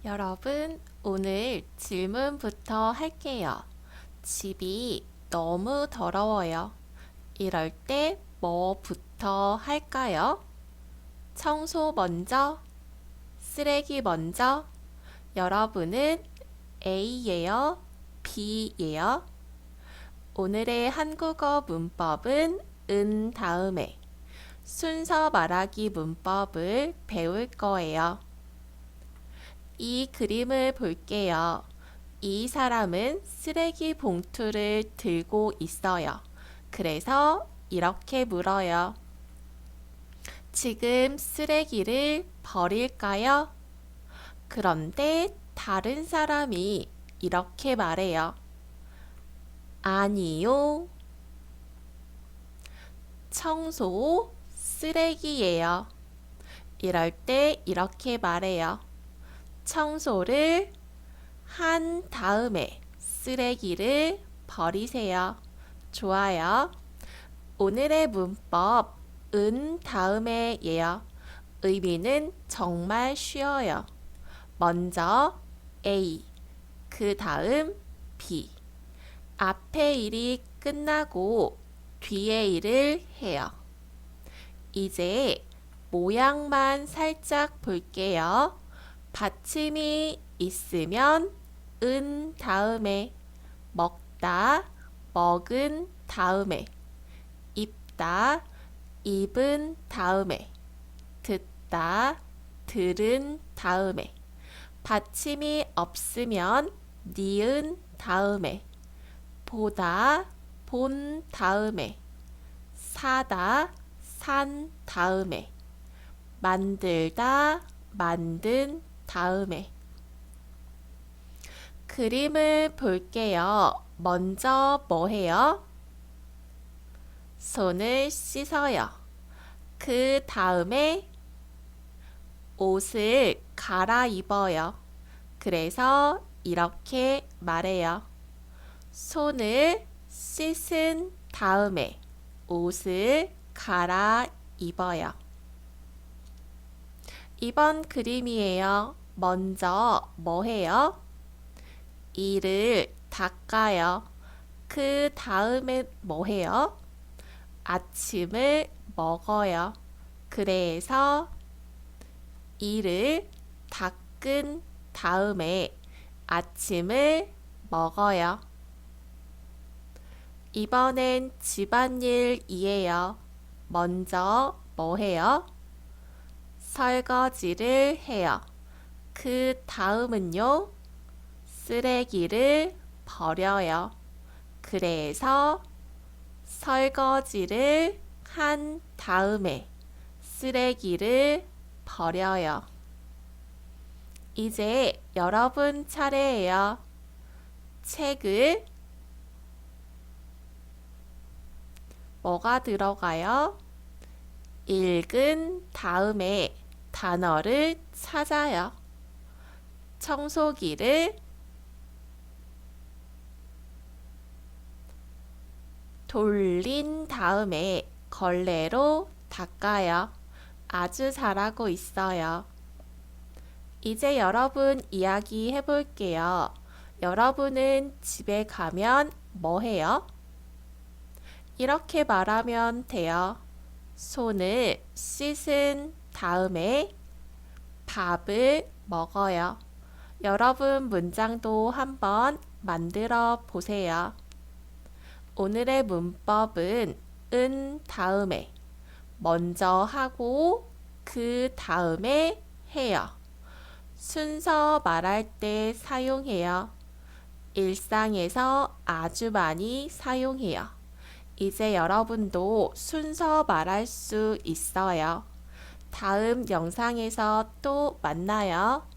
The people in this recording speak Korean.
여러분, 오늘 질문부터 할게요. 집이 너무 더러워요. 이럴 때 뭐부터 할까요? 청소 먼저? 쓰레기 먼저? 여러분은 A예요? B예요? 오늘의 한국어 문법은 은 다음에 순서 말하기 문법을 배울 거예요. 이 그림을 볼게요. 이 사람은 쓰레기 봉투를 들고 있어요. 그래서 이렇게 물어요. 지금 쓰레기를 버릴까요? 그런데 다른 사람이 이렇게 말해요. 아니요. 청소 쓰레기예요. 이럴 때 이렇게 말해요. 청소를 한 다음에 쓰레기를 버리세요. 좋아요. 오늘의 문법 은 다음에예요. 의미는 정말 쉬워요. 먼저 A, 그 다음 B. 앞에 일이 끝나고 뒤에 일을 해요. 이제 모양만 살짝 볼게요. 받침이 있으면 은 다음에, 먹다, 먹은 다음에, 입다, 입은 다음에, 듣다, 들은 다음에, 받침이 없으면 니은 다음에, 보다, 본 다음에, 사다, 산 다음에, 만들다, 만든 다음에. 그림을 볼게요. 먼저 뭐 해요? 손을 씻어요. 그 다음에 옷을 갈아입어요. 그래서 이렇게 말해요. 손을 씻은 다음에 옷을 갈아입어요. 이번 그림이에요. 먼저 뭐 해요? 이를 닦아요. 그 다음에 뭐 해요? 아침을 먹어요. 그래서 이를 닦은 다음에 아침을 먹어요. 이번엔 집안일이에요. 먼저 뭐 해요? 설거지를 해요. 그 다음은요? 쓰레기를 버려요. 그래서 설거지를 한 다음에 쓰레기를 버려요. 이제 여러분 차례예요. 책을 뭐가 들어가요? 읽은 다음에 단어를 찾아요. 청소기를 돌린 다음에 걸레로 닦아요. 아주 잘하고 있어요. 이제 여러분 이야기 해볼게요. 여러분은 집에 가면 뭐 해요? 이렇게 말하면 돼요. 손을 씻은 다음에 밥을 먹어요. 여러분 문장도 한번 만들어 보세요. 오늘의 문법은 은 다음에 먼저 하고 그 다음에 해요. 순서 말할 때 사용해요. 일상에서 아주 많이 사용해요. 이제 여러분도 순서 말할 수 있어요. 다음 영상에서 또 만나요.